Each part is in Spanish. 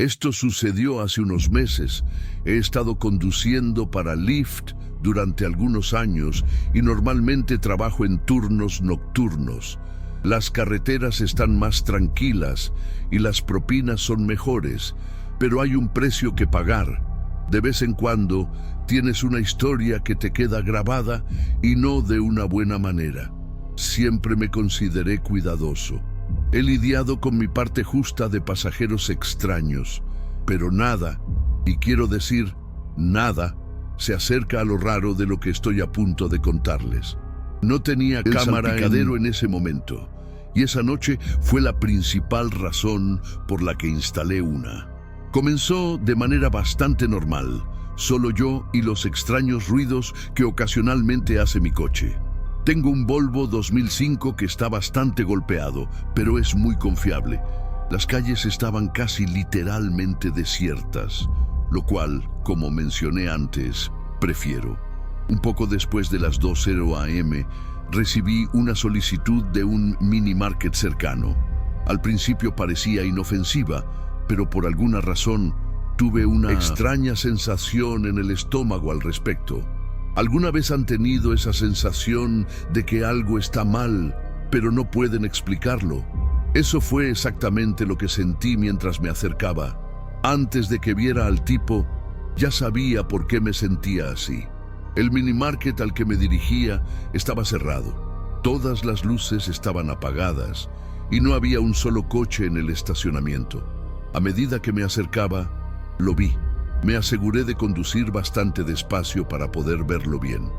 Esto sucedió hace unos meses. He estado conduciendo para Lyft durante algunos años y normalmente trabajo en turnos nocturnos. Las carreteras están más tranquilas y las propinas son mejores, pero hay un precio que pagar. De vez en cuando tienes una historia que te queda grabada y no de una buena manera. Siempre me consideré cuidadoso. He lidiado con mi parte justa de pasajeros extraños, pero nada, y quiero decir nada, se acerca a lo raro de lo que estoy a punto de contarles. No tenía cámara en ese momento, y esa noche fue la principal razón por la que instalé una. Comenzó de manera bastante normal, solo yo y los extraños ruidos que ocasionalmente hace mi coche. Tengo un Volvo 2005 que está bastante golpeado, pero es muy confiable. Las calles estaban casi literalmente desiertas, lo cual, como mencioné antes, prefiero. Un poco después de las 2:00 a.m., recibí una solicitud de un mini market cercano. Al principio parecía inofensiva, pero por alguna razón tuve una extraña sensación en el estómago al respecto. ¿Alguna vez han tenido esa sensación de que algo está mal, pero no pueden explicarlo? Eso fue exactamente lo que sentí mientras me acercaba. Antes de que viera al tipo, ya sabía por qué me sentía así. El minimarket al que me dirigía estaba cerrado. Todas las luces estaban apagadas y no había un solo coche en el estacionamiento. A medida que me acercaba, lo vi. Me aseguré de conducir bastante despacio para poder verlo bien.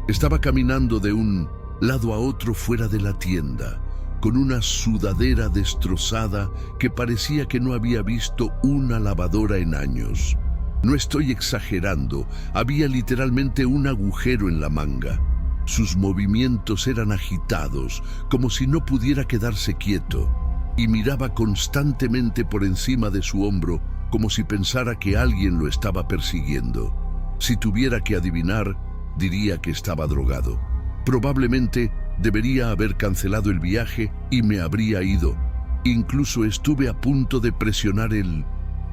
Estaba caminando de un lado a otro fuera de la tienda, con una sudadera destrozada que parecía que no había visto una lavadora en años. No estoy exagerando, había literalmente un agujero en la manga. Sus movimientos eran agitados, como si no pudiera quedarse quieto, y miraba constantemente por encima de su hombro, como si pensara que alguien lo estaba persiguiendo. Si tuviera que adivinar, diría que estaba drogado. Probablemente debería haber cancelado el viaje y me habría ido. Incluso estuve a punto de presionar el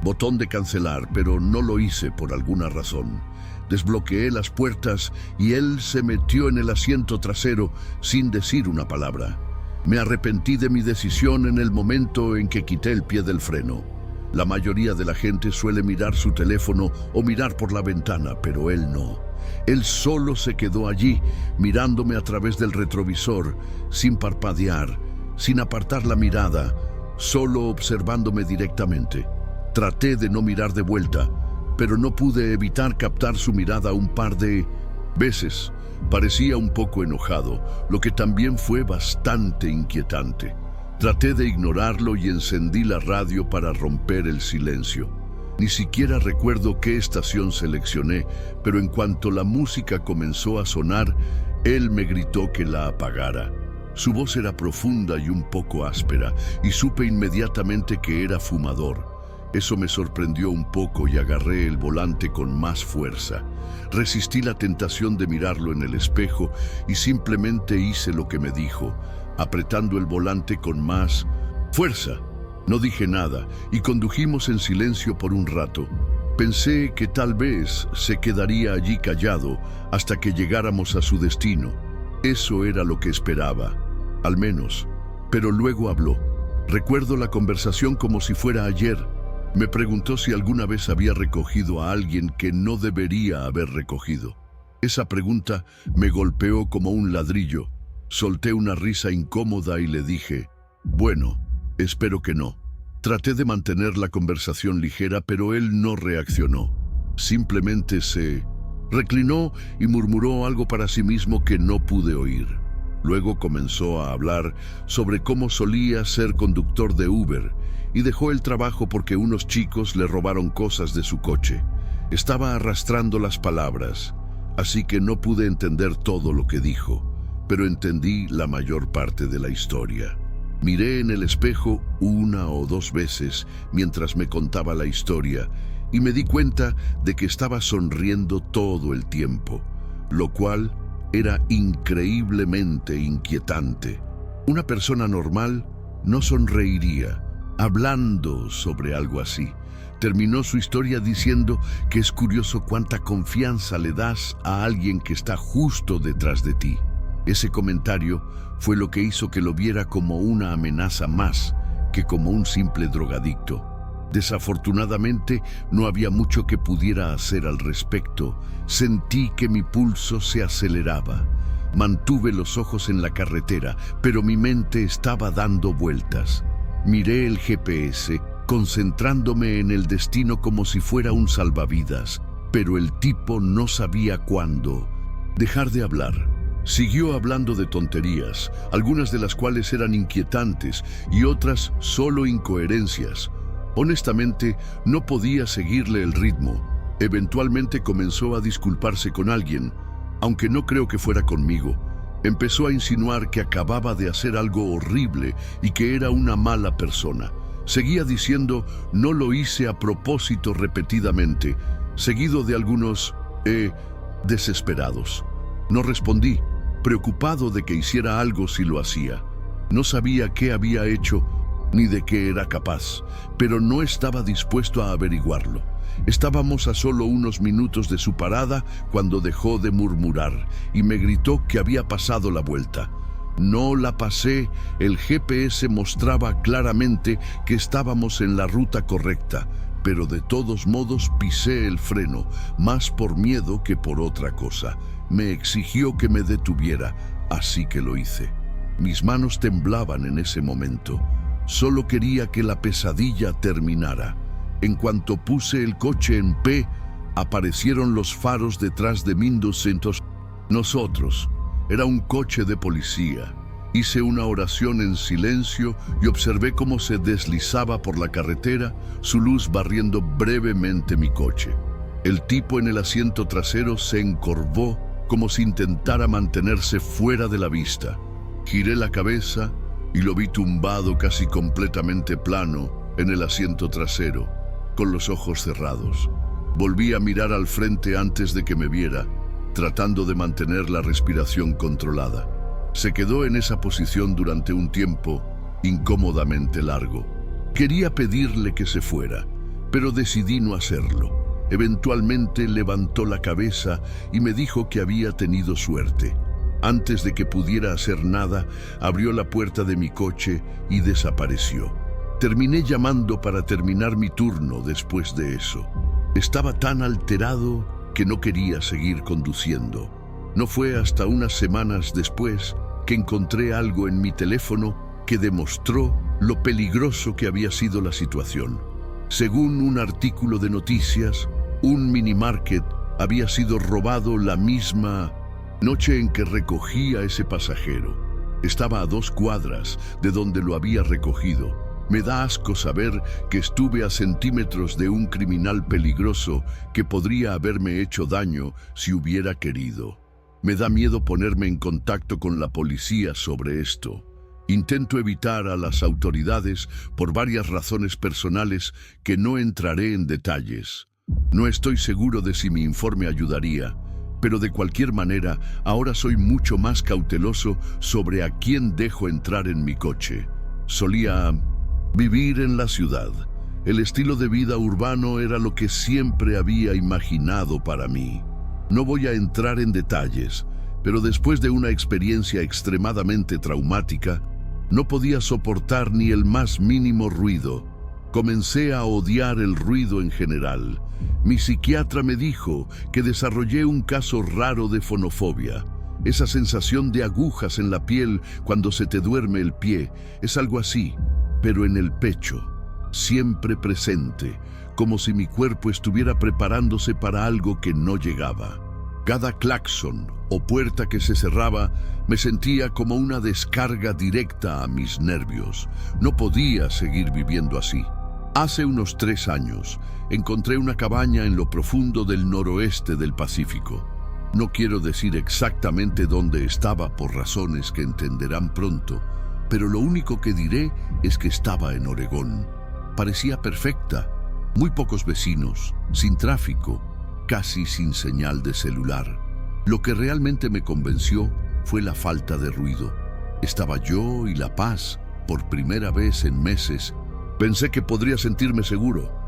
botón de cancelar, pero no lo hice por alguna razón. Desbloqueé las puertas y él se metió en el asiento trasero sin decir una palabra. Me arrepentí de mi decisión en el momento en que quité el pie del freno. La mayoría de la gente suele mirar su teléfono o mirar por la ventana, pero él no. Él solo se quedó allí, mirándome a través del retrovisor, sin parpadear, sin apartar la mirada, solo observándome directamente. Traté de no mirar de vuelta, pero no pude evitar captar su mirada un par de veces. Parecía un poco enojado, lo que también fue bastante inquietante. Traté de ignorarlo y encendí la radio para romper el silencio. Ni siquiera recuerdo qué estación seleccioné, pero en cuanto la música comenzó a sonar, él me gritó que la apagara. Su voz era profunda y un poco áspera, y supe inmediatamente que era fumador. Eso me sorprendió un poco y agarré el volante con más fuerza. Resistí la tentación de mirarlo en el espejo y simplemente hice lo que me dijo, apretando el volante con más fuerza. No dije nada y condujimos en silencio por un rato. Pensé que tal vez se quedaría allí callado hasta que llegáramos a su destino. Eso era lo que esperaba, al menos. Pero luego habló. Recuerdo la conversación como si fuera ayer. Me preguntó si alguna vez había recogido a alguien que no debería haber recogido. Esa pregunta me golpeó como un ladrillo. Solté una risa incómoda y le dije, bueno, espero que no. Traté de mantener la conversación ligera, pero él no reaccionó. Simplemente se reclinó y murmuró algo para sí mismo que no pude oír. Luego comenzó a hablar sobre cómo solía ser conductor de Uber y dejó el trabajo porque unos chicos le robaron cosas de su coche. Estaba arrastrando las palabras, así que no pude entender todo lo que dijo, pero entendí la mayor parte de la historia. Miré en el espejo 1 o 2 veces mientras me contaba la historia y me di cuenta de que estaba sonriendo todo el tiempo, lo cual era increíblemente inquietante. Una persona normal no sonreiría, hablando sobre algo así. Terminó su historia diciendo que es curioso cuánta confianza le das a alguien que está justo detrás de ti. Ese comentario fue lo que hizo que lo viera como una amenaza más que como un simple drogadicto. Desafortunadamente, no había mucho que pudiera hacer al respecto. Sentí que mi pulso se aceleraba. Mantuve los ojos en la carretera, pero mi mente estaba dando vueltas. Miré el GPS, concentrándome en el destino como si fuera un salvavidas, pero el tipo no sabía cuándo dejar de hablar. Siguió hablando de tonterías, algunas de las cuales eran inquietantes y otras solo incoherencias. Honestamente, no podía seguirle el ritmo. Eventualmente comenzó a disculparse con alguien, aunque no creo que fuera conmigo. Empezó a insinuar que acababa de hacer algo horrible y que era una mala persona. Seguía diciendo, no lo hice a propósito repetidamente, seguido de algunos, desesperados. No respondí, preocupado de que hiciera algo si lo hacía. No sabía qué había hecho ni de qué era capaz, pero no estaba dispuesto a averiguarlo. Estábamos a solo unos minutos de su parada cuando dejó de murmurar y me gritó que había pasado la vuelta. No la pasé, el GPS mostraba claramente que estábamos en la ruta correcta, pero de todos modos pisé el freno, más por miedo que por otra cosa. Me exigió que me detuviera, así que lo hice. Mis manos temblaban en ese momento. Solo quería que la pesadilla terminara. En cuanto puse el coche en P, aparecieron los faros detrás de 1200. Nosotros. Era un coche de policía. Hice una oración en silencio y observé cómo se deslizaba por la carretera, su luz barriendo brevemente mi coche. El tipo en el asiento trasero se encorvó como si intentara mantenerse fuera de la vista. Giré la cabeza y lo vi tumbado casi completamente plano en el asiento trasero, con los ojos cerrados. Volví a mirar al frente antes de que me viera, tratando de mantener la respiración controlada. Se quedó en esa posición durante un tiempo incómodamente largo. Quería pedirle que se fuera, pero decidí no hacerlo. Eventualmente levantó la cabeza y me dijo que había tenido suerte. Antes de que pudiera hacer nada, abrió la puerta de mi coche y desapareció. Terminé llamando para terminar mi turno después de eso. Estaba tan alterado que no quería seguir conduciendo. No fue hasta unas semanas después que encontré algo en mi teléfono que demostró lo peligroso que había sido la situación. Según un artículo de noticias, un minimarket había sido robado la misma noche en que recogí a ese pasajero. Estaba a 2 cuadras de donde lo había recogido. Me da asco saber que estuve a centímetros de un criminal peligroso que podría haberme hecho daño si hubiera querido. Me da miedo ponerme en contacto con la policía sobre esto. Intento evitar a las autoridades por varias razones personales que no entraré en detalles. No estoy seguro de si mi informe ayudaría, pero de cualquier manera, ahora soy mucho más cauteloso sobre a quién dejo entrar en mi coche. Solía vivir en la ciudad. El estilo de vida urbano era lo que siempre había imaginado para mí. No voy a entrar en detalles, pero después de una experiencia extremadamente traumática, no podía soportar ni el más mínimo ruido. Comencé a odiar el ruido en general. Mi psiquiatra me dijo que desarrollé un caso raro de fonofobia. Esa sensación de agujas en la piel cuando se te duerme el pie. Es algo así, pero en el pecho, siempre presente, como si mi cuerpo estuviera preparándose para algo que no llegaba. Cada claxon o puerta que se cerraba me sentía como una descarga directa a mis nervios. No podía seguir viviendo así. Hace unos 3 años encontré una cabaña en lo profundo del noroeste del Pacífico. No quiero decir exactamente dónde estaba por razones que entenderán pronto, pero lo único que diré es que estaba en Oregón. Parecía perfecta, muy pocos vecinos, sin tráfico, casi sin señal de celular. Lo que realmente me convenció fue la falta de ruido. Estaba yo y la paz, por primera vez en meses, Pensé que podría sentirme seguro.